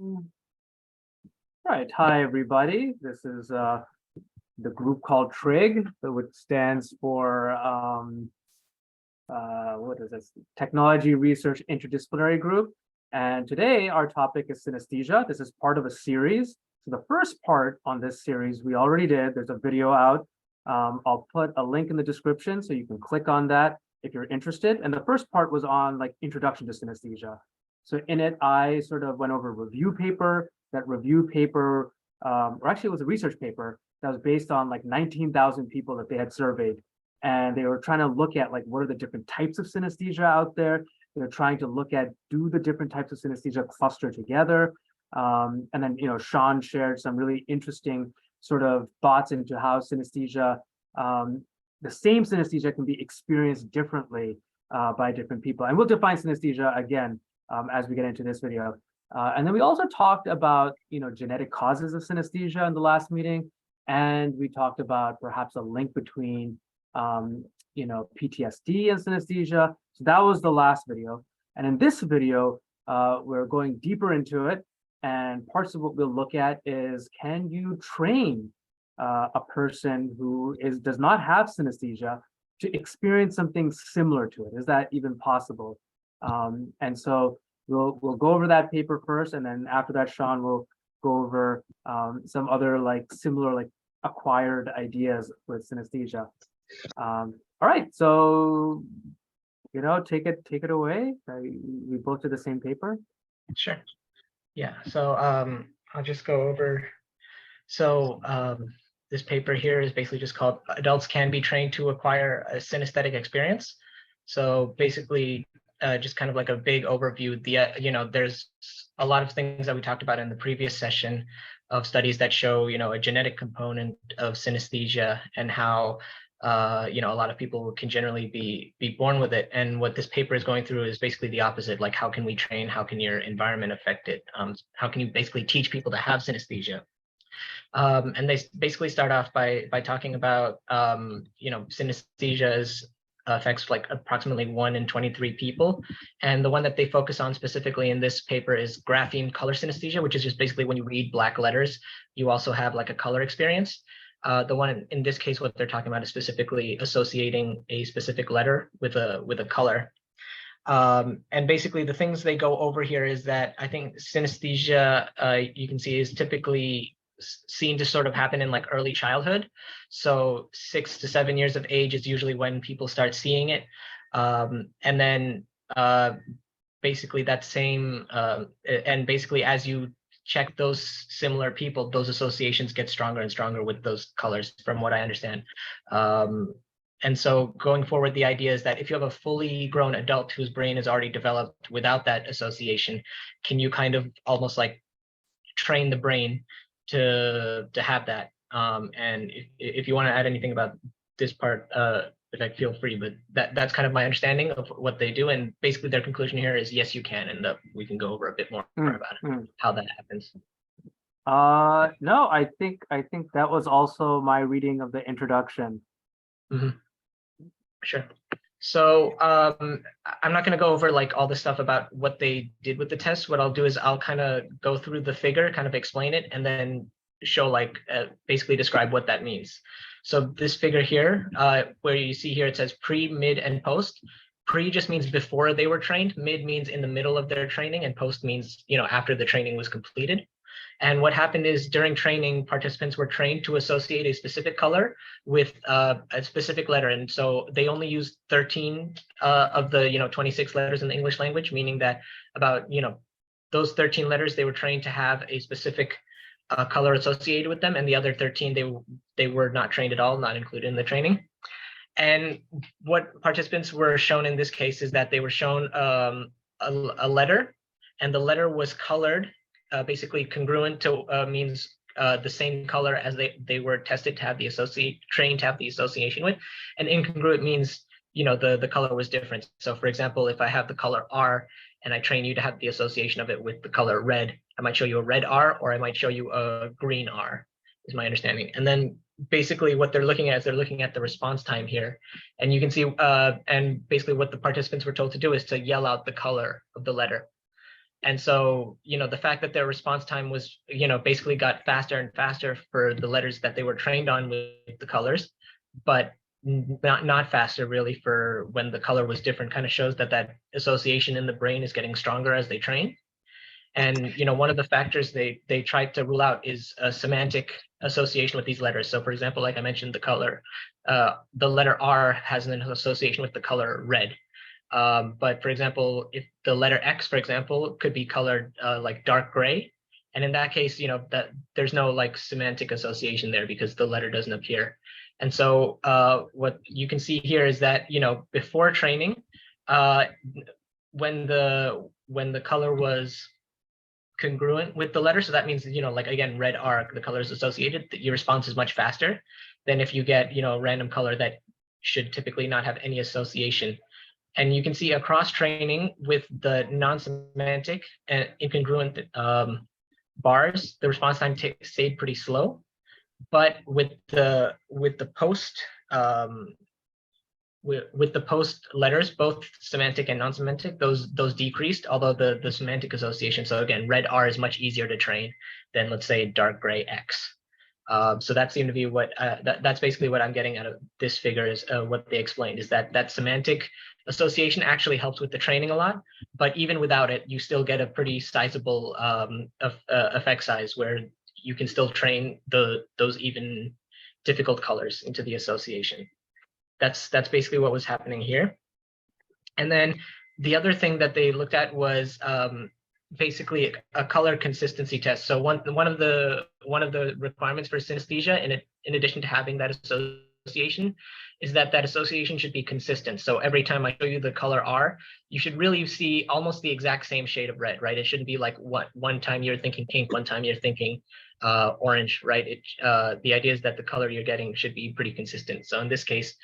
All right, hi everybody. This is the group called TRIG, which stands for what is this? Technology Research Interdisciplinary Group. And today our topic is synesthesia. This is part of a series. So the first part on this series we already did. There's a video out. I'll put a link in the description so you can click on that if you're interested. And the first part was on like introduction to synesthesia. So in it, I sort of went over a review paper. That review paper, or actually it was a research paper that was based on like 19,000 people that they had surveyed. And they were trying to look at like, what are the different types of synesthesia out there? They're trying to look at, do the different types of synesthesia cluster together? And then, Sean shared some really interesting sort of thoughts into how synesthesia, the same synesthesia can be experienced differently by different people. And we'll define synesthesia again as we get into this video. And then we also talked about, genetic causes of synesthesia in the last meeting. And we talked about perhaps a link between, PTSD and synesthesia. So that was the last video. And in this video, we're going deeper into it. And parts of what we'll look at is, can you train a person who does not have synesthesia to experience something similar to it? Is that even possible? And so we'll go over that paper first, and then after that, Sean will go over some other similar acquired ideas with synesthesia. All right, so take it away. We both did the same paper. Sure. Yeah. So I'll just go over. So this paper here is basically just called "Adults Can Be Trained to Acquire a Synesthetic Experience." So basically, just kind of like a big overview. There's a lot of things that we talked about in the previous session of studies that show, a genetic component of synesthesia and how, a lot of people can generally be born with it. And what this paper is going through is basically the opposite. Like, how can we train? How can your environment affect it? How can you basically teach people to have synesthesia? And they basically start off by talking about, synesthesia affects like approximately 1 in 23 people. And the one that they focus on specifically in this paper is grapheme color synesthesia, which is just basically when you read black letters, you also have like a color experience. The one in this case, what they're talking about is specifically associating a specific letter with a color. And basically the things they go over here is that I think synesthesia, you can see, is typically seen to sort of happen in like early childhood. So 6 to 7 years of age is usually when people start seeing it. And then basically that same, and basically as you check those similar people, those associations get stronger and stronger with those colors, from what I understand. And so going forward, the idea is that if you have a fully grown adult whose brain is already developed without that association, can you kind of almost like train the brain to have that? And if you want to add anything about this part, feel free, but that's kind of my understanding of what they do. And basically their conclusion here is, yes, you can, and we can go over a bit more about how that happens. No, I think that was also my reading of the introduction. Mm-hmm. Sure. So I'm not going to go over like all the stuff about what they did with the test. What I'll do is I'll kind of go through the figure, kind of explain it, and then show basically describe what that means. So this figure here, where you see here, it says pre, mid, and post. Pre just means before they were trained. Mid means in the middle of their training, and post means, after the training was completed. And what happened is during training, participants were trained to associate a specific color with a specific letter. And so they only used 13 of the 26 letters in the English language, meaning that about those 13 letters they were trained to have a specific color associated with them, and the other 13 they were not trained at all, not included in the training. And what participants were shown in this case is that they were shown a letter, and the letter was colored. Basically congruent to means the same color as they were tested to have trained to have the association with, and incongruent means the color was different. So for example, if I have the color R and I train you to have the association of it with the color red, I might show you a red R, or I might show you a green R, is my understanding. And then basically what they're looking at is they're looking at the response time here, and you can see and basically what the participants were told to do is to yell out the color of the letter. And so, the fact that their response time was, basically got faster and faster for the letters that they were trained on with the colors, but not faster really for when the color was different, kind of shows that association in the brain is getting stronger as they train. And one of the factors they tried to rule out is a semantic association with these letters. So for example, like I mentioned, the color, the letter R has an association with the color red. But for example, if the letter X, for example, could be colored like dark gray. And in that case, that there's no like semantic association there because the letter doesn't appear. And so what you can see here is that, before training, when the color was congruent with the letter, so that means, like again, red R, the color is associated, your response is much faster than if you get, a random color that should typically not have any association. And you can see across training with the non-semantic and incongruent bars, the response time stayed pretty slow. But with the post with the post letters, both semantic and non-semantic, those decreased, although the semantic association. So again, red R is much easier to train than, let's say, dark gray X. So that seemed to be what that's basically what I'm getting out of this figure is what they explained is that semantic association actually helps with the training a lot, but even without it, you still get a pretty sizable effect size where you can still train those even difficult colors into the association. That's basically what was happening here. And then the other thing that they looked at was basically a color consistency test. So one of the requirements for synesthesia, in addition to having that association, is that association should be consistent. So every time I show you the color R, you should really see almost the exact same shade of red, right? It shouldn't be like one time you're thinking pink, one time you're thinking orange, right? The idea is that the color you're getting should be pretty consistent. So in this case,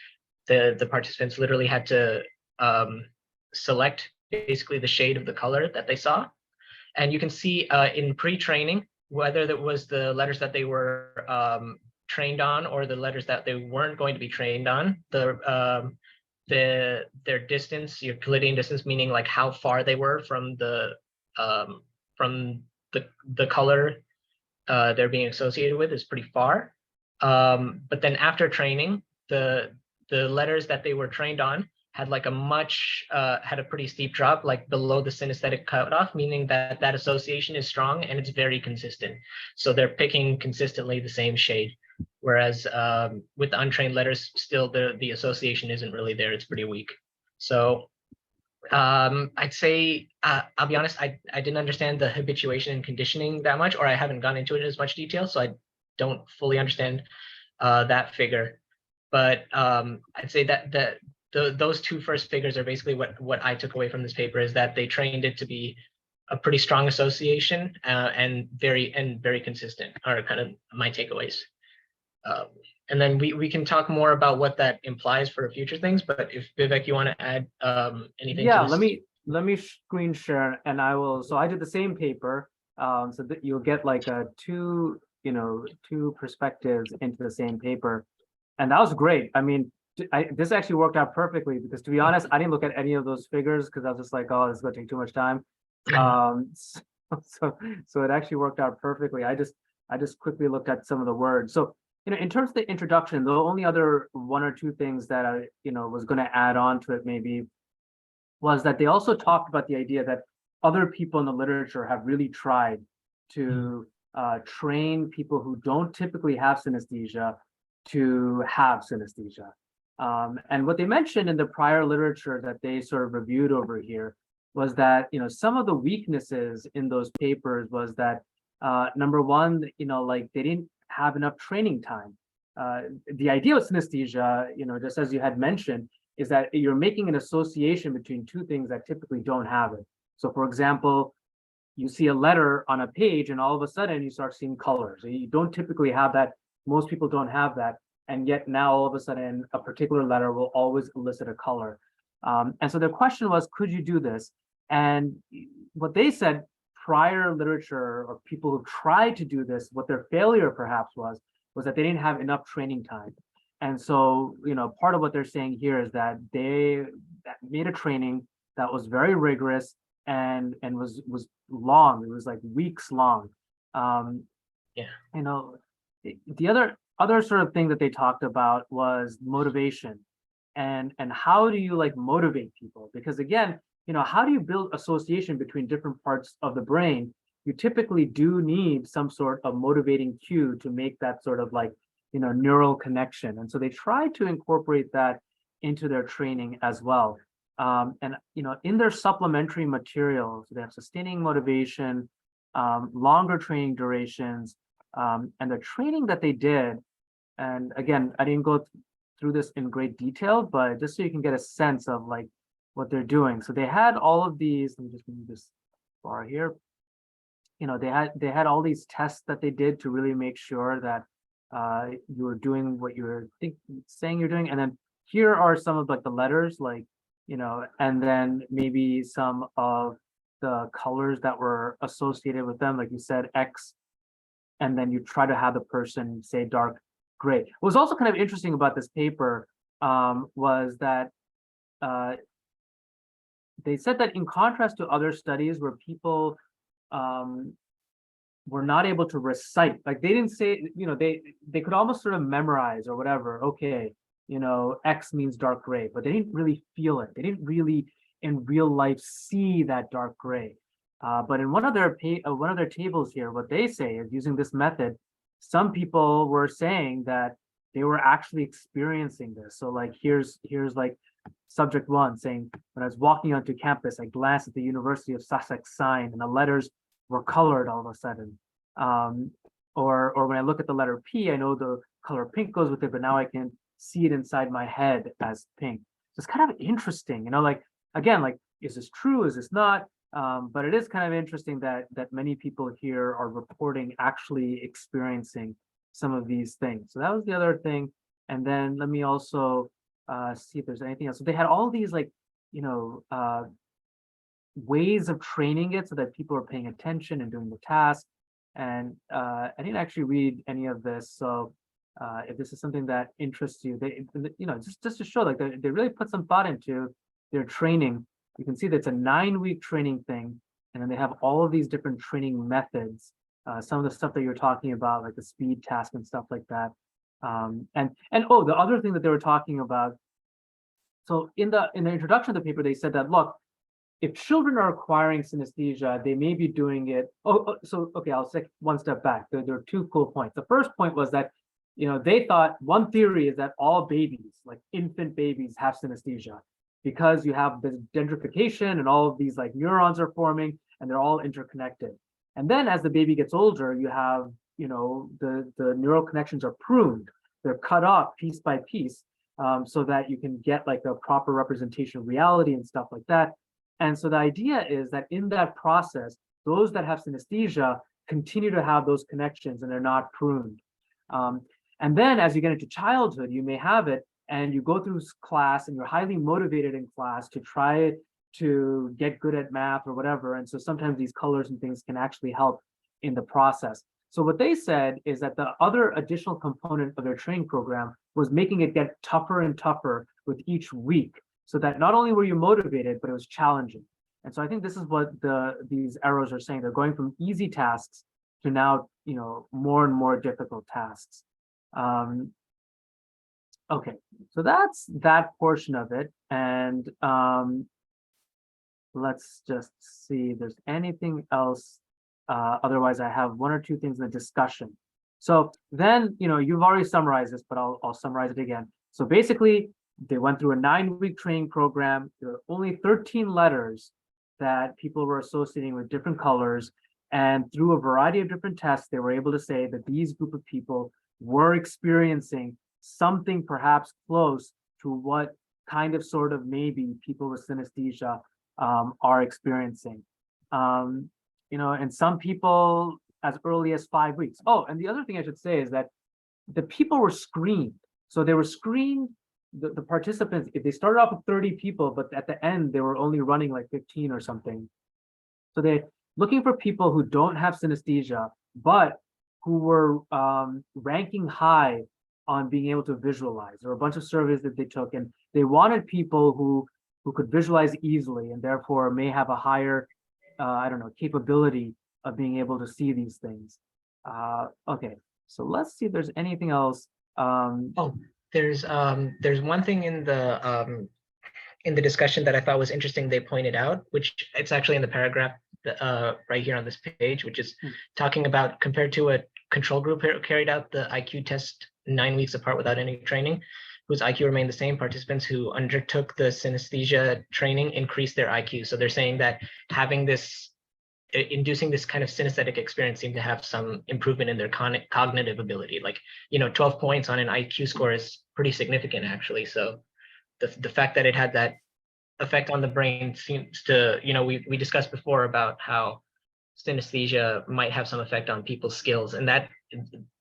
the participants literally had to select basically the shade of the color that they saw. And you can see in pre-training, whether that was the letters that they were trained on or the letters that they weren't going to be trained on, their distance, Euclidean distance, meaning like how far they were from the color they're being associated with, is pretty far. But then after training, the letters that they were trained on had like had a pretty steep drop, like below the synesthetic cutoff, meaning that association is strong and it's very consistent. So they're picking consistently the same shade. Whereas with the untrained letters, still the association isn't really there. It's pretty weak. So I'd say, I'll be honest, I didn't understand the habituation and conditioning that much, or I haven't gone into it in as much detail, so I don't fully understand that figure. But I'd say that those two first figures are basically what I took away from this paper, is that they trained it to be a pretty strong association and very consistent, are kind of my takeaways. And then we can talk more about what that implies for future things. But if Vivek, you want to add anything? Yeah, to this? let me screen share, and I will. So I did the same paper, so that you'll get like two perspectives into the same paper, and that was great. I mean, this actually worked out perfectly because, to be honest, I didn't look at any of those figures because I was just like, oh, this is going to take too much time. So it actually worked out perfectly. I just quickly looked at some of the words. So, in terms of the introduction, the only other one or two things that I, was going to add on to it maybe was that they also talked about the idea that other people in the literature have really tried to train people who don't typically have synesthesia to have synesthesia. And what they mentioned in the prior literature that they sort of reviewed over here was that, some of the weaknesses in those papers was that, number one, like they didn't have enough training time. The idea of synesthesia, just as you had mentioned, is that you're making an association between two things that typically don't have it. So for example, you see a letter on a page and all of a sudden you start seeing colors. You don't typically have that. Most people don't have that. And yet now all of a sudden a particular letter will always elicit a color. And so the question was, could you do this? And what they said, prior literature or people who tried to do this, what their failure perhaps was that they didn't have enough training time. And so, part of what they're saying here is that they made a training that was very rigorous, and was long. It was like weeks long. Yeah. You know, the other sort of thing that they talked about was motivation, and how do you like motivate people? Because again, how do you build association between different parts of the brain? You typically do need some sort of motivating cue to make that sort of like, neural connection. And so they try to incorporate that into their training as well. And in their supplementary materials, they have sustaining motivation, longer training durations, and the training that they did. And again, I didn't go through this in great detail, but just so you can get a sense of like what they're doing. So they had all of these. Let me just move this bar here. They had all these tests that they did to really make sure that you were doing what you were saying you're doing. And then here are some of like the letters, like, and then maybe some of the colors that were associated with them, like you said, X, and then you try to have the person say dark gray. What was also kind of interesting about this paper was that they said that in contrast to other studies where people were not able to recite, like they didn't say, they could almost sort of memorize or whatever. Okay, X means dark gray, but they didn't really feel it. They didn't really in real life see that dark gray. But in one of their tables here, what they say is using this method, some people were saying that they were actually experiencing this. So like here's like subject one saying, when I was walking onto campus, I glanced at the University of Sussex sign and the letters were colored all of a sudden. Or when I look at the letter P, I know the color pink goes with it, but now I can see it inside my head as pink. So it's kind of interesting, like, again, like, is this true? Is this not? But it is kind of interesting that many people here are reporting actually experiencing some of these things. So that was the other thing. And then let me also see if there's anything else. So they had all these like, ways of training it so that people are paying attention and doing the task. And I didn't actually read any of this. So if this is something that interests you, they, just to show like they really put some thought into their training. You can see that it's a 9-week training thing, and then they have all of these different training methods. Some of the stuff that you're talking about, like the speed task and stuff like that. And oh, the other thing that they were talking about. So in the introduction of the paper, they said that look, if children are acquiring synesthesia, they may be doing it. So okay, I'll take one step back. There are two cool points. The first point was that, they thought one theory is that all babies, like infant babies, have synesthesia, because you have this dendrification and all of these like neurons are forming and they're all interconnected. And then as the baby gets older, you have, the neural connections are pruned. They're cut off piece by piece, so that you can get like a proper representation of reality and stuff like that. And so the idea is that in that process, those that have synesthesia continue to have those connections and they're not pruned. And then as you get into childhood, you may have it, and you go through class and you're highly motivated in class to try to get good at math or whatever. And so sometimes these colors and things can actually help in the process. So what they said is that the other additional component of their training program was making it get tougher and tougher with each week, so that not only were you motivated, but it was challenging. And so I think this is what these arrows are saying. They're going from easy tasks to now, more and more difficult tasks. Okay, so that's that portion of it. And let's just see if there's anything else. Otherwise, I have one or two things in the discussion. So then, you've already summarized this, but I'll summarize it again. So basically, they went through a 9-week training program. There were only 13 letters that people were associating with different colors. And through a variety of different tests, they were able to say that these group of people were experiencing something perhaps close to what kind of sort of maybe people with synesthesia are experiencing. And some people as early as 5 weeks. Oh, and the other thing I should say is that the people were screened. So they were screened, the participants, if they started off with 30 people, but at the end, they were only running like 15 or something. So they're looking for people who don't have synesthesia, but who were ranking high on being able to visualize. There were a bunch of surveys that they took, and they wanted people who could visualize easily and therefore may have a higher I don't know, capability of being able to see these things. Okay, so let's see if there's anything else. Oh, there's one thing in the discussion that I thought was interesting. They pointed out, which it's actually in the paragraph right here on this page, which is talking about compared to a control group who carried out the IQ test 9 weeks apart without any training, whose IQ remained the same. Participants who undertook the synesthesia training increased their IQ. So they're saying that having this, inducing this kind of synesthetic experience seemed to have some improvement in their cognitive ability. Like, 12 points on an IQ score is pretty significant, actually. So the fact that it had that effect on the brain seems to, we discussed before about how synesthesia might have some effect on people's skills, and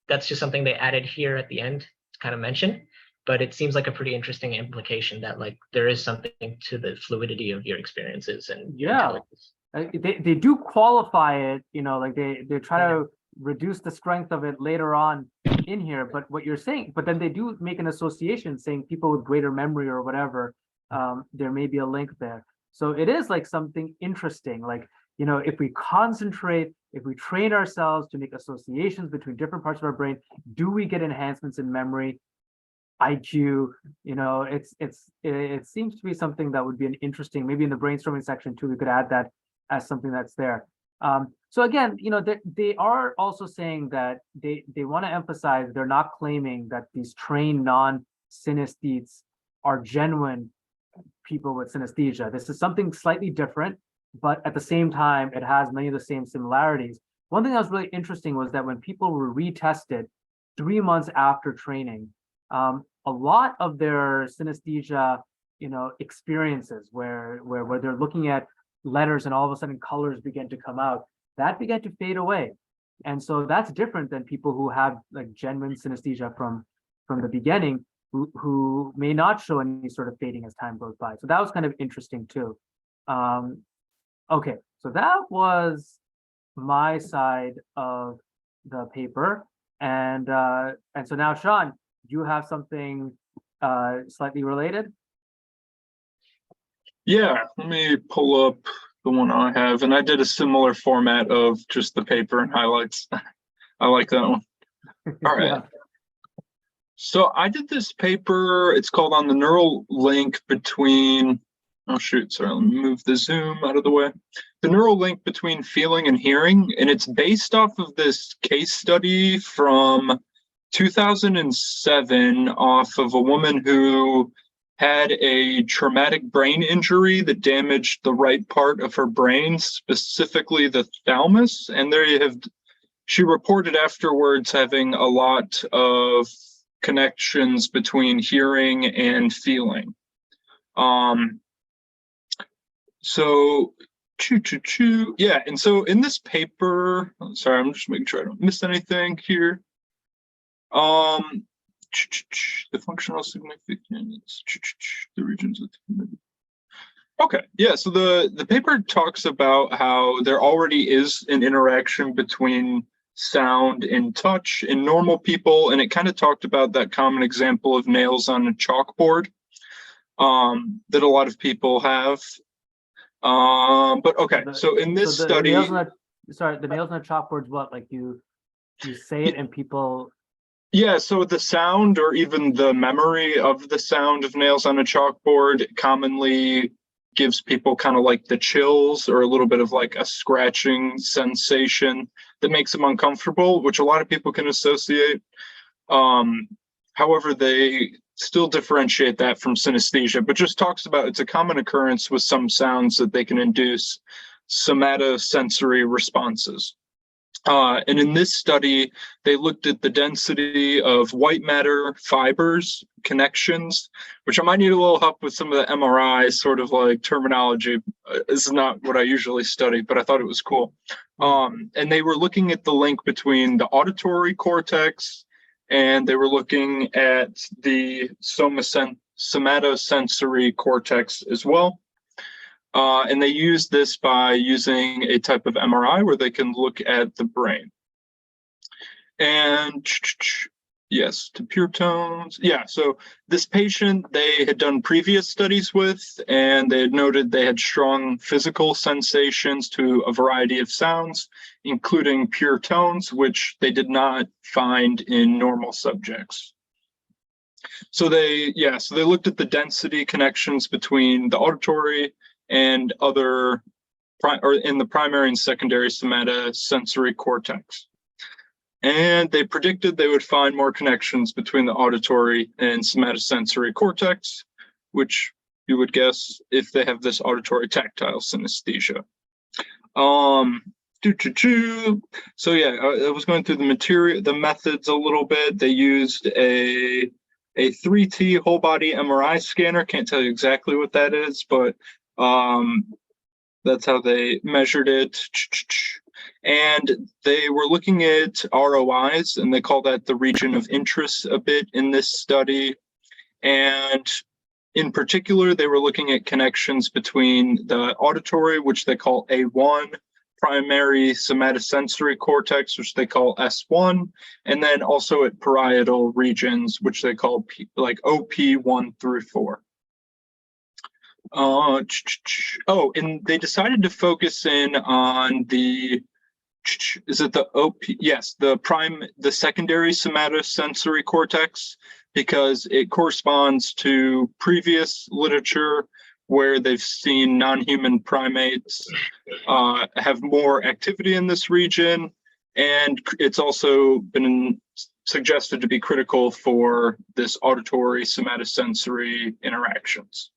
that's just something they added here at the end to kind of mention. But it seems like a pretty interesting implication that like there is something to the fluidity of your experiences and intelligence. They do qualify it, like they try to reduce the strength of it later on in here. But what you're saying, but then they do make an association saying people with greater memory or whatever, there may be a link there. So it is like something interesting, like, if we concentrate, if we train ourselves to make associations between different parts of our brain, do we get enhancements in memory, IQ? It seems to be something that would be an interesting, maybe in the brainstorming section too, we could add that as something that's there. So again, they are also saying that they want to emphasize they're not claiming that these trained non-synesthetes are genuine people with synesthesia. This is something slightly different, but at the same time, it has many of the same similarities. One thing that was really interesting was that when people were retested 3 months after training, a lot of their synesthesia, experiences where they're looking at letters and all of a sudden colors begin to come out, that began to fade away. And so that's different than people who have like genuine synesthesia from the beginning, who may not show any sort of fading as time goes by. So that was kind of interesting too. Okay, so that was my side of the paper. And so now, Sean, you have something slightly related? Yeah, let me pull up the one I have. And I did a similar format of just the paper and highlights. I like that one. All right. Yeah. So I did this paper. It's called On the Neural Link Between, oh shoot, sorry, let me move the zoom out of the way. The neural link between feeling and hearing. And it's based off of this case study from 2007 off of a woman who had a traumatic brain injury that damaged the right part of her brain, specifically the thalamus. And there you have, she reported afterwards having a lot of connections between hearing and feeling. Yeah, and so in this paper, sorry, I'm just making sure I don't miss anything here. The functional significance, the regions of the, okay, yeah, so the paper talks about how there already is an interaction between sound and touch in normal people, and it kind of talked about that common example of nails on a chalkboard that a lot of people have. But okay, so in this study, the nails on the chalkboard's what, like you say it and people. Yeah, so the sound or even the memory of the sound of nails on a chalkboard commonly gives people kind of like the chills or a little bit of like a scratching sensation that makes them uncomfortable, which a lot of people can associate. However, they still differentiate that from synesthesia, but just talks about it's a common occurrence with some sounds that they can induce somatosensory responses. And in this study, they looked at the density of white matter fibers connections, which I might need a little help with some of the MRI sort of like terminology. This is not what I usually study, but I thought it was cool. And they were looking at the link between the auditory cortex, and they were looking at the somatosensory cortex as well. And they use this by using a type of MRI where they can look at the brain. And yes, to pure tones. Yeah, so this patient they had done previous studies with, and they had noted they had strong physical sensations to a variety of sounds, including pure tones, which they did not find in normal subjects. So they looked at the density connections between the auditory and other, or in the primary and secondary somatosensory cortex. And they predicted they would find more connections between the auditory and somatosensory cortex, which you would guess if they have this auditory tactile synesthesia. So yeah, I was going through the methods a little bit. They used a 3T whole body MRI scanner. Can't tell you exactly what that is, but that's how they measured it. And they were looking at ROIs, and they call that the region of interest a bit in this study. And in particular, they were looking at connections between the auditory, which they call A1, primary somatosensory cortex, which they call S1, and then also at parietal regions, which they call OP1 through 4. And they decided to focus in on the secondary somatosensory cortex, because it corresponds to previous literature where they've seen non-human primates have more activity in this region, and it's also been suggested to be critical for this auditory somatosensory interactions.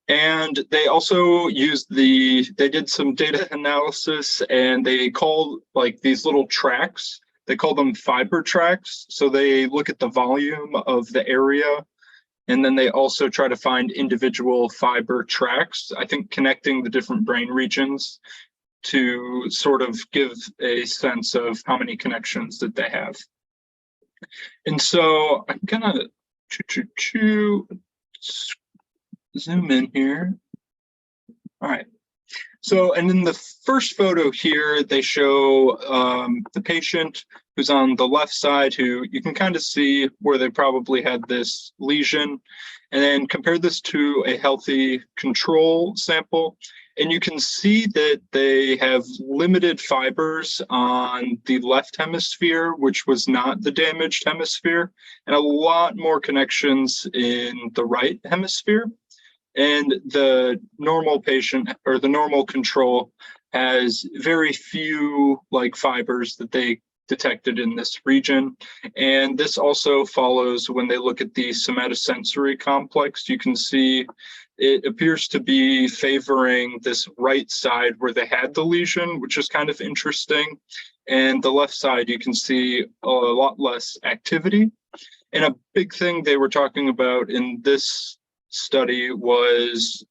And they also they did some data analysis, and they called these little tracks, they call them fiber tracks. So they look at the volume of the area, and then they also try to find individual fiber tracks, I think connecting the different brain regions to sort of give a sense of how many connections that they have. And so I'm gonna zoom in here. All right. So, and in the first photo here, they show the patient who's on the left side, who you can kind of see where they probably had this lesion, and then compare this to a healthy control sample. And you can see that they have limited fibers on the left hemisphere, which was not the damaged hemisphere, and a lot more connections in the right hemisphere. And the normal patient, or the normal control, has very few fibers that they detected in this region. And this also follows when they look at the somatosensory complex. You can see it appears to be favoring this right side where they had the lesion, which is kind of interesting. And the left side, you can see a lot less activity. And a big thing they were talking about in this study was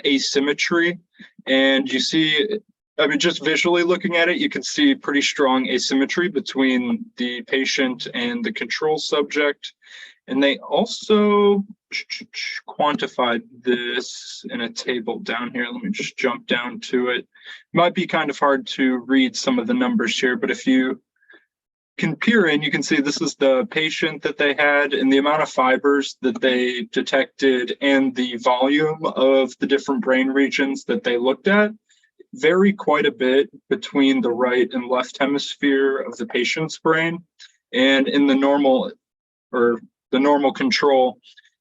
asymmetry. And you see, I mean, just visually looking at it, you can see pretty strong asymmetry between the patient and the control subject. And they also quantified this in a table down here. Let me just jump down to it. Might be kind of hard to read some of the numbers here, but if you can peer in, you can see this is the patient that they had, and the amount of fibers that they detected and the volume of the different brain regions that they looked at vary quite a bit between the right and left hemisphere of the patient's brain. And in the normal control,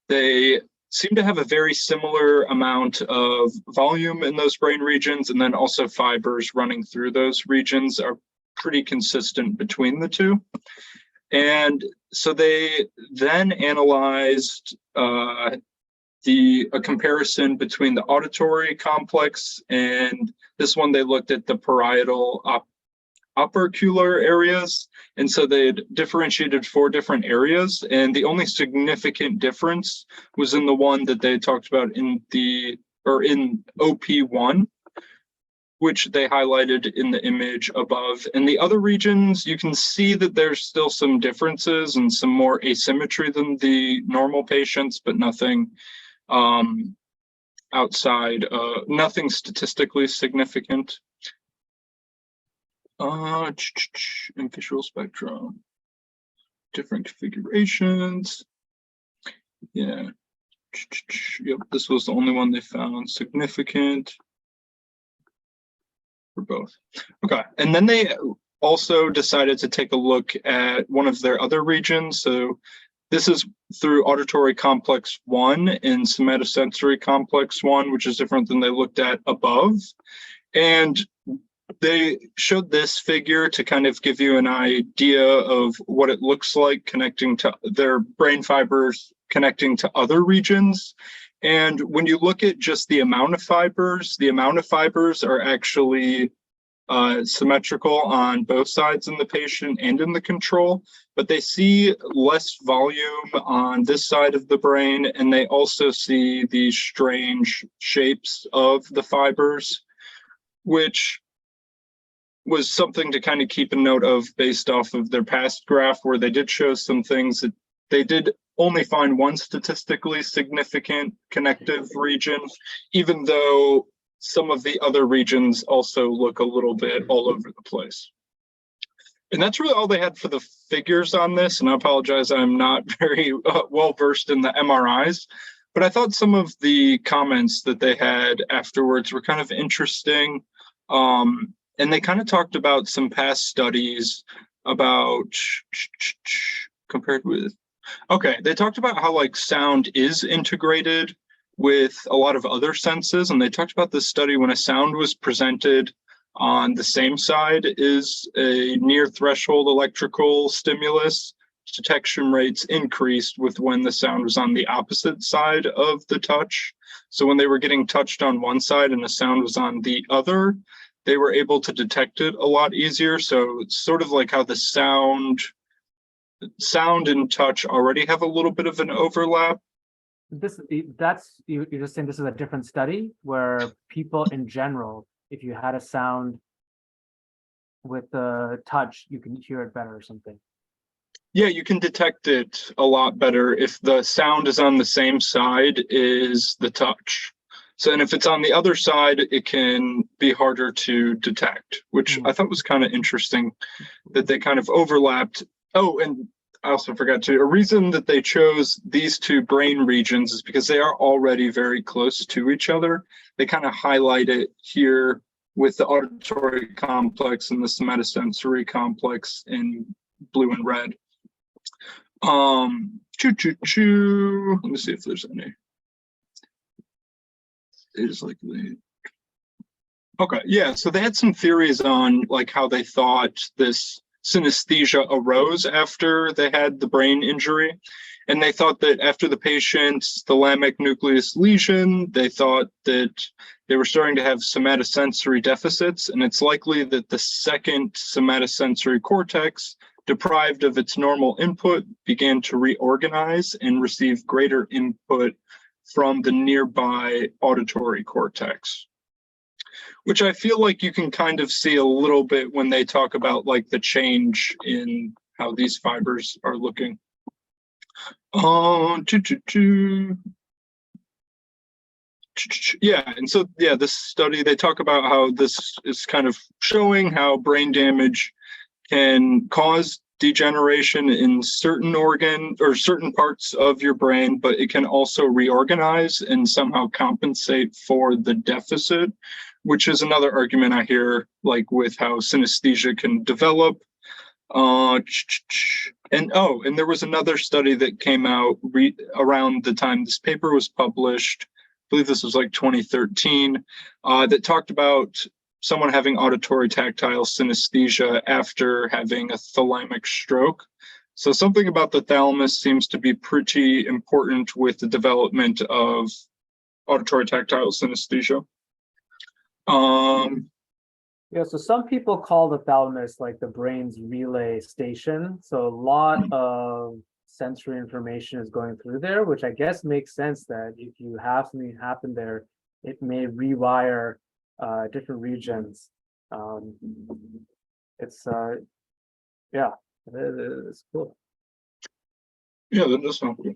they seem to have a very similar amount of volume in those brain regions, and then also fibers running through those regions are pretty consistent between the two. And so they then analyzed a comparison between the auditory complex, and this one they looked at the parietal opercular areas. And so they had differentiated 4 different areas, and the only significant difference was in the one that they talked about in OP1, which they highlighted in the image above. And the other regions, you can see that there's still some differences and some more asymmetry than the normal patients, but nothing outside, nothing statistically significant. In visual spectrum. different configurations. Yeah. Yep, this was the only one they found significant for both. Okay, and then they also decided to take a look at one of their other regions. So this is through auditory complex 1 and somatosensory complex 1, which is different than they looked at above. And they showed this figure to kind of give you an idea of what it looks like connecting to their brain fibers, connecting to other regions. And when you look at just the amount of fibers are actually symmetrical on both sides in the patient and in the control, but they see less volume on this side of the brain, and they also see these strange shapes of the fibers, which was something to kind of keep a note of based off of their past graph, where they did show some things that they did only find one statistically significant connective region, even though some of the other regions also look a little bit all over the place. And that's really all they had for the figures on this. And I apologize, I'm not very well versed in the MRIs, but I thought some of the comments that they had afterwards were kind of interesting. And they kind of talked about some past studies about compared with, okay, they talked about how like sound is integrated with a lot of other senses. And they talked about this study when a sound was presented on the same side is a near threshold electrical stimulus, detection rates increased with when the sound was on the opposite side of the touch. So when they were getting touched on one side and the sound was on the other, they were able to detect it a lot easier. So it's sort of like how the sound and touch already have a little bit of an overlap. You're just saying this is a different study where people in general, if you had a sound with the touch, you can hear it better or something. Yeah, you can detect it a lot better if the sound is on the same side as the touch. So, and if it's on the other side, it can be harder to detect, which I thought was kind of interesting that they kind of overlapped. Oh, and I also forgot a reason that they chose these two brain regions is because they are already very close to each other. They kind of highlight it here with the auditory complex and the somatosensory complex in blue and red. Let me see if there's any. Is like the okay, yeah. So they had some theories on like how they thought this synesthesia arose after they had the brain injury, and they thought that after the patient's thalamic nucleus lesion, they thought that they were starting to have somatosensory deficits, and it's likely that the second somatosensory cortex, deprived of its normal input, began to reorganize and receive greater input from the nearby auditory cortex, which I feel like you can kind of see a little bit when they talk about like the change in how these fibers are looking. Yeah, and so yeah, this study, they talk about how this is kind of showing how brain damage can cause degeneration in certain organ or certain parts of your brain, but it can also reorganize and somehow compensate for the deficit, which is another argument I hear, like with how synesthesia can develop. And there was another study that came out around the time this paper was published. I believe this was like 2013, that talked about someone having auditory tactile synesthesia after having a thalamic stroke. So something about the thalamus seems to be pretty important with the development of auditory tactile synesthesia. Yeah, so some people call the thalamus like the brain's relay station. So a lot of sensory information is going through there, which I guess makes sense that if you have something happen there, it may rewire different regions. It's cool. Yeah, that does sound cool.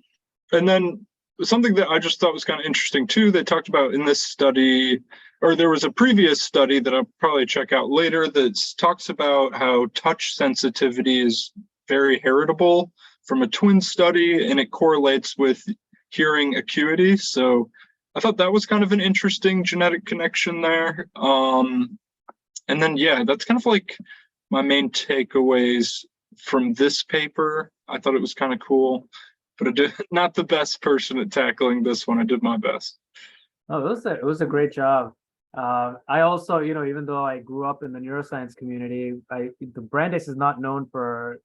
And then something that I just thought was kind of interesting too, they talked about in this study, or there was a previous study that I'll probably check out later that talks about how touch sensitivity is very heritable from a twin study, and it correlates with hearing acuity. So I thought that was kind of an interesting genetic connection there. And then, yeah, that's kind of like my main takeaways from this paper. I thought it was kind of cool, but I did not the best person at tackling this one. I did my best. Oh, it was a great job. I also, even though I grew up in the neuroscience community, the Brandeis is not known for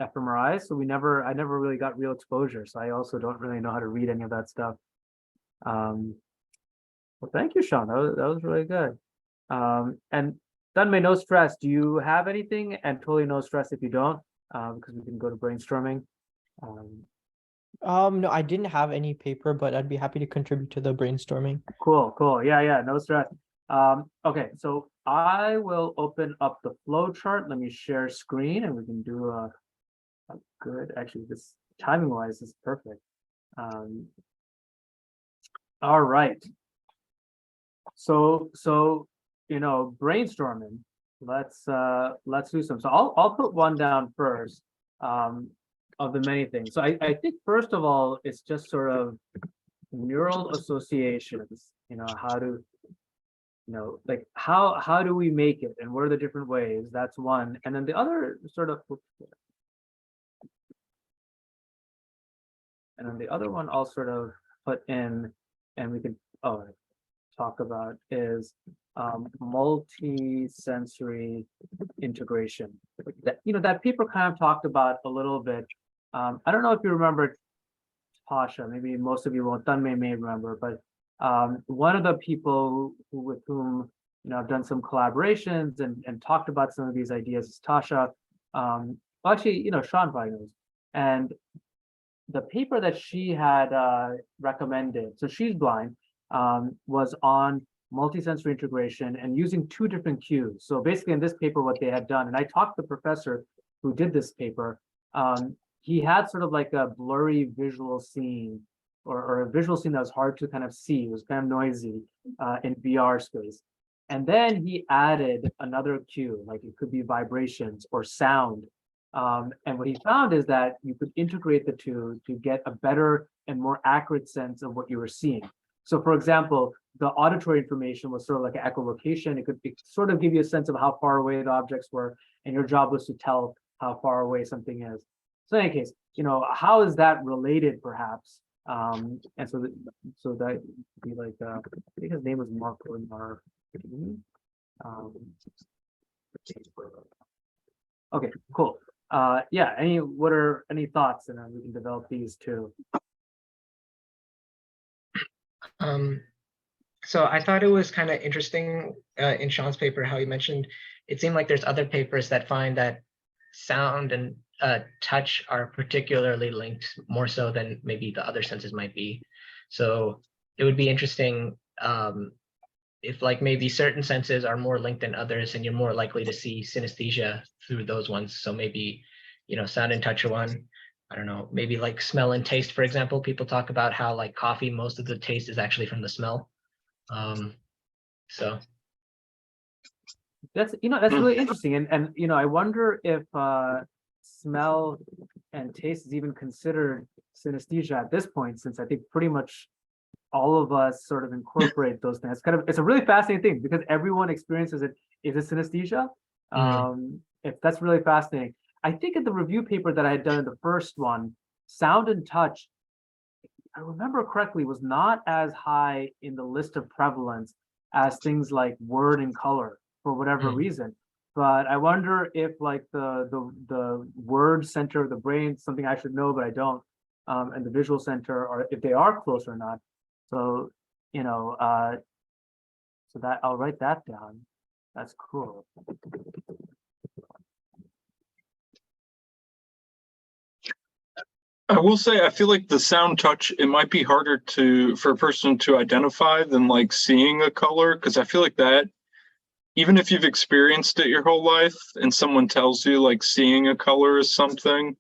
fMRI, so I never really got real exposure. So I also don't really know how to read any of that stuff. Well, thank you, Sean. That was really good. And Dunmay, no stress. Do you have anything? And totally no stress if you don't, because we can go to brainstorming. No, I didn't have any paper, but I'd be happy to contribute to the brainstorming. Cool. Yeah, no stress. Okay, so I will open up the flow chart. Let me share screen and we can do a good, actually, this timing wise is perfect. All right. So brainstorming. Let's do some. So I'll put one down first. Of the many things. So I think first of all, it's just sort of neural associations, how to, like how do we make it and what are the different ways? That's one. And then the other sort of, and then the other one I'll sort of put in and we can talk about is multi-sensory integration. That paper kind of talked about a little bit. I don't know if you remember Tasha, maybe most of you won't, Dunmay may remember, but one of the people with whom I've done some collaborations and talked about some of these ideas is Tasha. Well, actually, Sean probably knows. And the paper that she had recommended, so she's blind, was on multisensory integration and using two different cues. So basically in this paper, what they had done, and I talked to the professor who did this paper, he had sort of like a blurry visual scene or a visual scene that was hard to kind of see. It was kind of noisy in VR space. And then he added another cue, like it could be vibrations or sound. And what he found is that you could integrate the two to get a better and more accurate sense of what you were seeing. So for example, the auditory information was sort of like an echolocation. It could sort of give you a sense of how far away the objects were, and your job was to tell how far away something is. So in any case, how is that related perhaps? And so that be like, I think his name was Mark or Mark. Okay, cool. Yeah, what are any thoughts, and then we can develop these too. So I thought it was kind of interesting in Sean's paper how he mentioned it seemed like there's other papers that find that sound and touch are particularly linked more so than maybe the other senses might be. So it would be interesting if like maybe certain senses are more linked than others and you're more likely to see synesthesia through those ones. So maybe, sound and touch are one. I don't know, maybe like smell and taste, for example. People talk about how like coffee, most of the taste is actually from the smell. So that's really interesting. And I wonder if smell and taste is even considered synesthesia at this point, since I think pretty much all of us sort of incorporate those things. It's a really fascinating thing because everyone experiences it. Is it synesthesia? If that's really fascinating. I think in the review paper that I had done in the first one, sound and touch, I remember correctly, was not as high in the list of prevalence as things like word and color for whatever reason. But I wonder if like the word center of the brain, something I should know, but I don't, and the visual center, or if they are close or not. So, so that I'll write that down. That's cool. I will say, I feel like the sound touch, it might be harder for a person to identify than like seeing a color, because I feel like that, even if you've experienced it your whole life and someone tells you like seeing a color is something,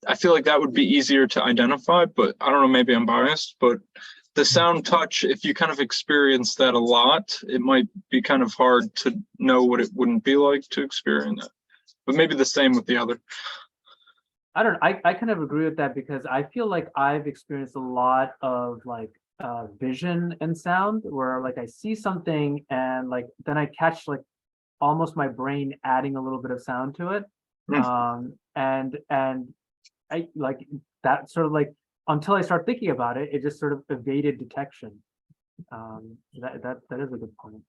I feel like that would be easier to identify, but I don't know, maybe I'm biased, but the sound touch, if you kind of experience that a lot, it might be kind of hard to know what it wouldn't be like to experience it, but maybe the same with the other. I don't know. I kind of agree with that because I feel like I've experienced a lot of like vision and sound where like I see something and like then I catch like almost my brain adding a little bit of sound to it. And I like that sort of like until I start thinking about it, it just sort of evaded detection. That is a good point.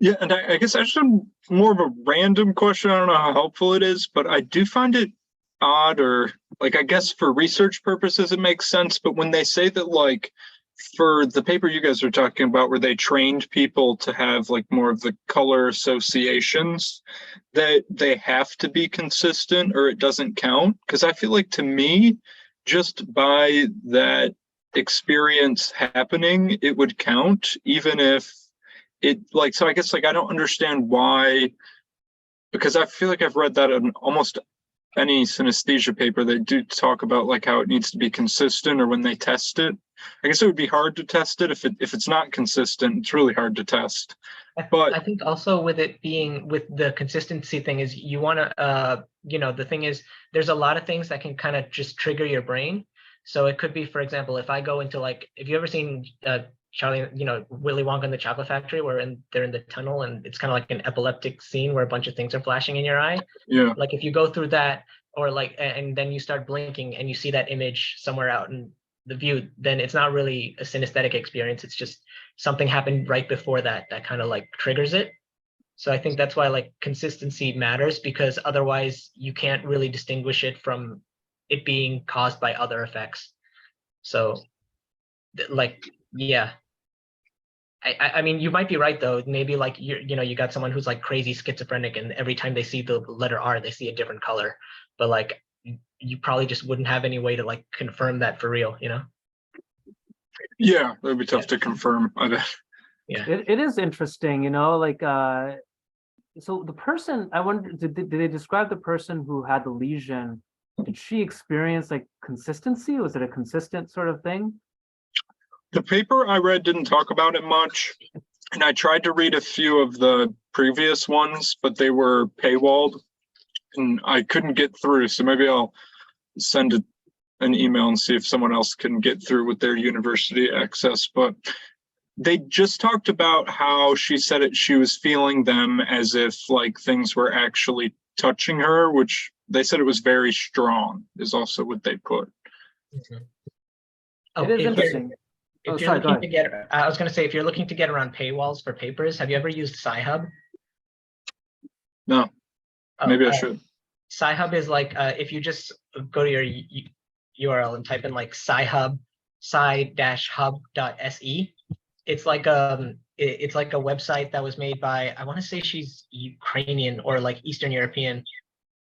Yeah, and I guess I just have more of a random question. I don't know how helpful it is, but I do find it odd, or like I guess for research purposes it makes sense, but when they say that like for the paper you guys are talking about where they trained people to have like more of the color associations, that they have to be consistent or it doesn't count, because I feel like to me, just by that experience happening, it would count even if it like, so I guess like I don't understand why, because I feel like I've read that in almost any synesthesia paper. They do talk about like how it needs to be consistent, or when they test it. I guess it would be hard to test it if it's not consistent. It's really hard to test. But I think also with it being with the consistency thing is you want to the thing is there's a lot of things that can kind of just trigger your brain. So it could be, for example, if I go into like, if you ever seen Charlie, Willy Wonka and the Chocolate Factory, where they're in the tunnel and it's kind of like an epileptic scene where a bunch of things are flashing in your eye. yeah, Like if you go through that, or like, and then you start blinking and you see that image somewhere out in the view, then it's not really a synesthetic experience. It's just something happened right before that kind of like triggers it. So I think that's why like consistency matters, because otherwise you can't really distinguish it from it being caused by other effects. So like, yeah. I mean, you might be right though. Maybe like you got someone who's like crazy schizophrenic, and every time they see the letter R, they see a different color. But like, you probably just wouldn't have any way to like confirm that for real, yeah, that'd be tough to confirm. I bet. Yeah. It is interesting, like so the person, I wonder, did they describe the person who had the lesion? Did she experience like consistency? Was it a consistent sort of thing? The paper I read didn't talk about it much, and I tried to read a few of the previous ones, but they were paywalled, and I couldn't get through. So maybe I'll send an email and see if someone else can get through with their university access. But they just talked about how she said it. She was feeling them as if like things were actually touching her, which they said it was very strong. Is also what they put. Mhm. It is interesting. If Oh, you're sorry, go looking to ahead. get, I was going to say, if you're looking to get around paywalls for papers, have you ever used Sci-Hub? No, Oh, maybe I should. Sci-Hub is like, if you just go to your URL and type in like Sci-Hub, sci-hub.se, it's like a website that was made by, I want to say she's Ukrainian or like Eastern European.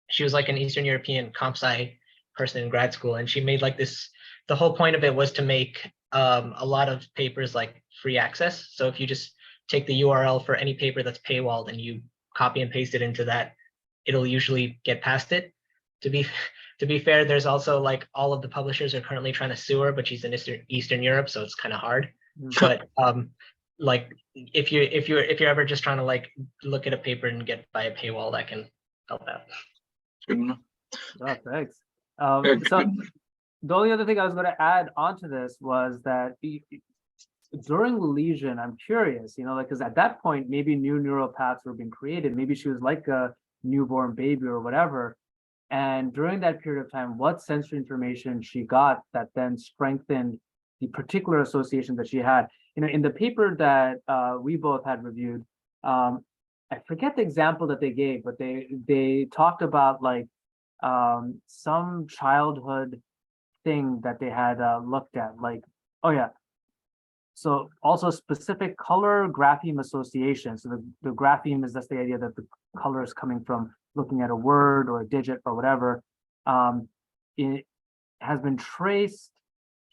She was like an Eastern European comp sci person in grad school, and she made like this. The whole point of it was to make a lot of papers like free access. So if you just take the URL for any paper that's paywalled and you copy and paste it into that, it'll usually get past it. To be fair, there's also like all of the publishers are currently trying to sue her, but she's in Eastern Europe, so it's kind of hard. But like if you're ever just trying to like look at a paper and get by a paywall, that can help out. Good enough. Oh, thanks. Yeah, So good. the only other thing I was going to add onto this was that during Lesion, I'm curious, like, because at that point, maybe new neural paths were being created. Maybe she was like a newborn baby or whatever. And during that period of time, what sensory information she got that then strengthened the particular association that she had. In the paper that we both had reviewed, I forget the example that they gave, but they talked about like some childhood thing that they had looked at, like, oh yeah, so also specific color grapheme association. So the grapheme is just the idea that the color is coming from looking at a word or a digit or whatever. It has been traced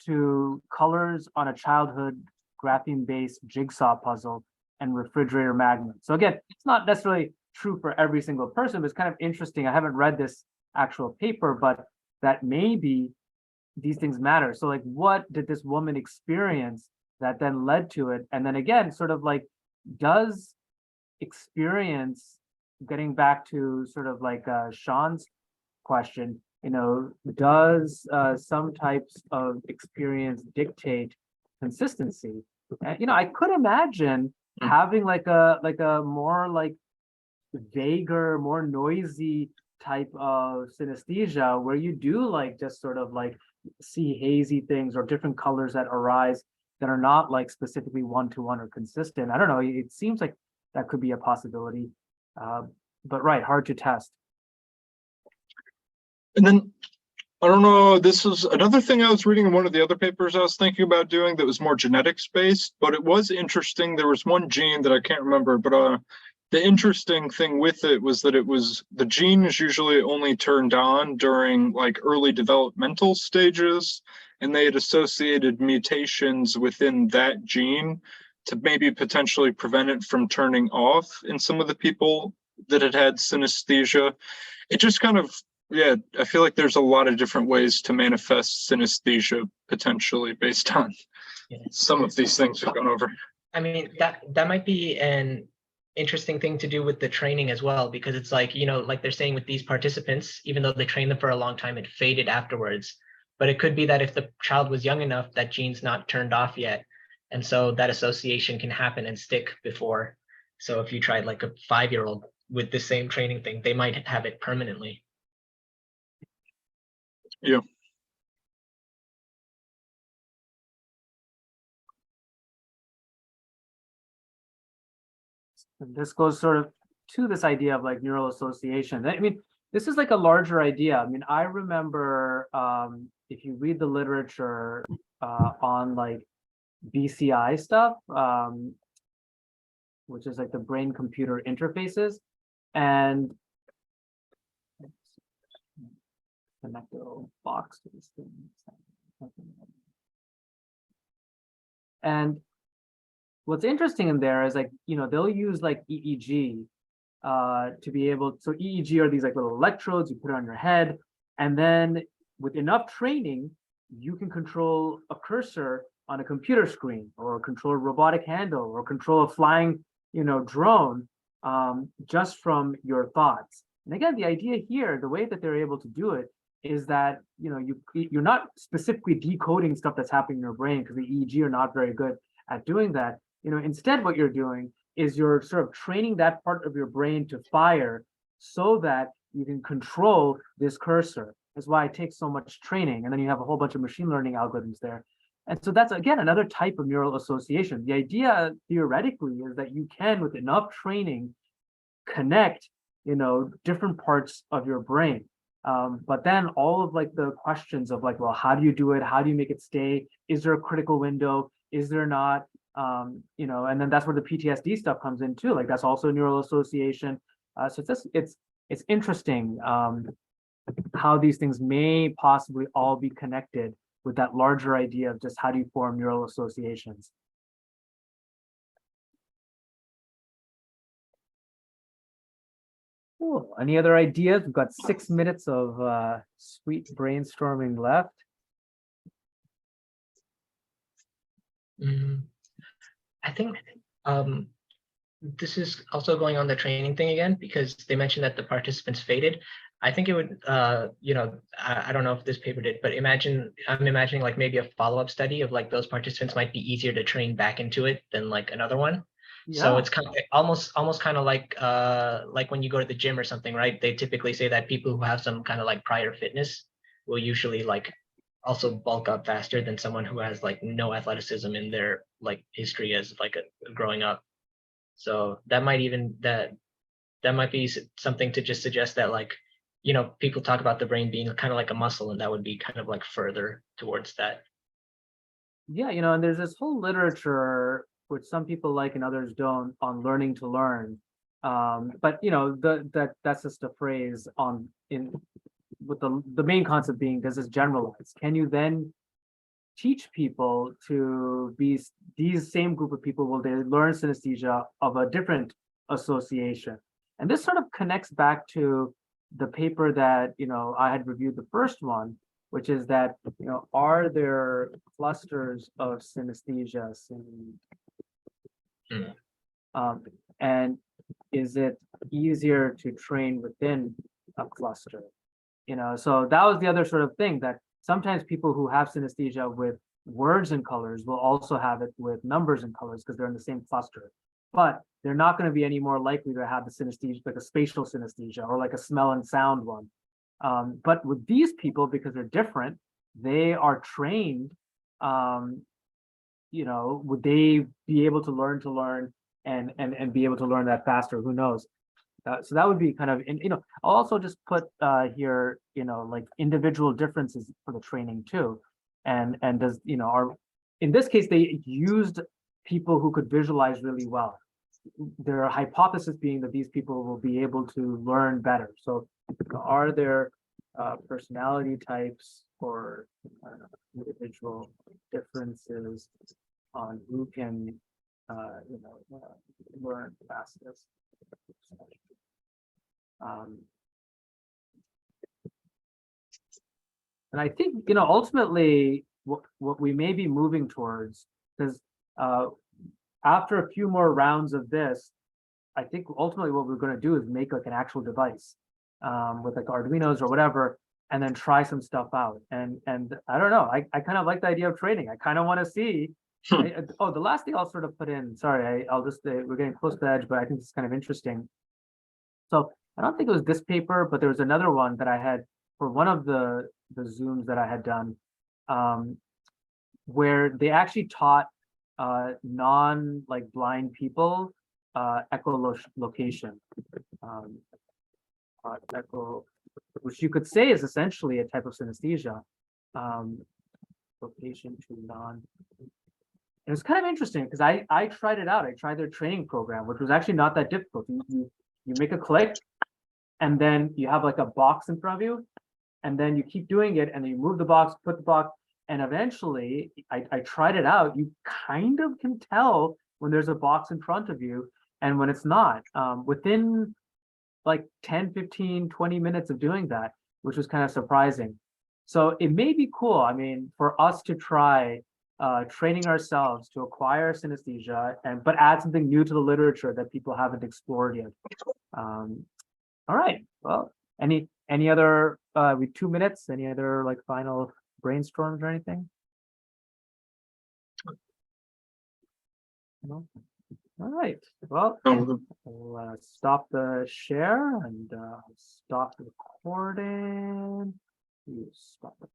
to colors on a childhood grapheme-based jigsaw puzzle and refrigerator magnet. So again, it's not necessarily true for every single person, but it's kind of interesting. I haven't read this actual paper, but that maybe these things matter. So like, what did this woman experience that then led to it? And then again, sort of like, does experience getting back to sort of like Sean's question, does some types of experience dictate consistency? I could imagine having like a more like vaguer, more noisy type of synesthesia where you do like just sort of like see hazy things or different colors that arise that are not like specifically one-to-one or consistent. I don't know. It seems like that could be a possibility, but right, hard to test. And then I don't know, this is another thing I was reading in one of the other papers I was thinking about doing that was more genetics based, but it was interesting. There was one gene that I can't remember, but the interesting thing with it was that the gene is usually only turned on during like early developmental stages, and they had associated mutations within that gene to maybe potentially prevent it from turning off in some of the people that had synesthesia. It just kind of, yeah, I feel like there's a lot of different ways to manifest synesthesia potentially based on some of these things we've gone over. I mean, that might be an interesting thing to do with the training as well, because it's like, like they're saying with these participants, even though they trained them for a long time, it faded afterwards. But it could be that if the child was young enough, that gene's not turned off yet. And so that association can happen and stick before. So if you tried like a 5-year-old with the same training thing, they might have it permanently. Yeah. And this goes sort of to this idea of like neural association. I mean, this is like a larger idea. I mean, I remember if you read the literature on like BCI stuff, which is like the brain-computer interfaces, and connect a little box to this thing. And what's interesting in there is like, they'll use like EEG to be able, so EEG are these like little electrodes you put on your head, and then with enough training, you can control a cursor on a computer screen, or control a robotic handle, or control a flying, drone, just from your thoughts. And again, the idea here, the way that they're able to do it is that, you're not specifically decoding stuff that's happening in your brain, because the EEG are not very good at doing that. Instead, what you're doing is you're sort of training that part of your brain to fire so that you can control this cursor. That's why it takes so much training. And then you have a whole bunch of machine learning algorithms there. And so that's, again, another type of neural association. The idea theoretically is that you can, with enough training, connect, different parts of your brain. But then all of like the questions of like, well, how do you do it? How do you make it stay? Is there a critical window? Is there not? And then that's where the PTSD stuff comes in too. Like that's also neural association. So it's interesting how these things may possibly all be connected with that larger idea of just how do you form neural associations. Cool. Any other ideas? We've got 6 minutes of sweet brainstorming left. I think this is also going on the training thing again, because they mentioned that the participants faded. I think it would, I don't know if this paper did, but I'm imagining like maybe a follow-up study of like those participants might be easier to train back into it than like another one. Yeah. So it's kind of almost kind of like when you go to the gym or something, right? They typically say that people who have some kind of like prior fitness will usually like also bulk up faster than someone who has like no athleticism in their like history as like growing up. So that might be something to just suggest that like, people talk about the brain being kind of like a muscle, and that would be kind of like further towards that. Yeah, and there's this whole literature which some people like and others don't on learning to learn. But that's just a phrase with the main concept being, does this generalize? Can you then teach people to be these same group of people, will they learn synesthesia of a different association? And this sort of connects back to the paper that I had reviewed, the first one, which is that are there clusters of synesthesia? And is it easier to train within a cluster? So that was the other sort of thing, that sometimes people who have synesthesia with words and colors will also have it with numbers and colors because they're in the same cluster. But they're not going to be any more likely to have the synesthesia, like a spatial synesthesia or like a smell and sound one. But with these people, because they're different, they are trained. Would they be able to learn and be able to learn that faster? Who knows? So that would be kind of, I'll also just put here, like individual differences for the training too. And does, in this case, they used people who could visualize really well. Their hypothesis being that these people will be able to learn better. So are there personality types or individual differences on who can, learn fastest? And I think, ultimately what we may be moving towards, because after a few more rounds of this, I think ultimately what we're going to do is make like an actual device with like Arduinos or whatever, and then try some stuff out. And I don't know, I kind of like the idea of training. I kind of want to see. The last thing I'll sort of put in, sorry, I'll just, we're getting close to the edge, but I think it's kind of interesting. So I don't think it was this paper, but there was another one that I had for one of the Zooms that I had done, where they actually taught non like blind people echolocation, which you could say is essentially a type of synesthesia. Location to non. It was kind of interesting because I tried it out. I tried their training program, which was actually not that difficult. You make a click, and then you have like a box in front of you, and then you keep doing it, and then you move the box, put the box, and eventually I tried it out. You kind of can tell when there's a box in front of you and when it's not, within like 10, 15, 20 minutes of doing that, which was kind of surprising. So it may be cool, I mean, for us to try training ourselves to acquire synesthesia, but add something new to the literature that people haven't explored yet. All right, well, any other, with 2 minutes, any other like final brainstorms or anything? No? All right, well, we'll stop the share and stop the recording. You stop the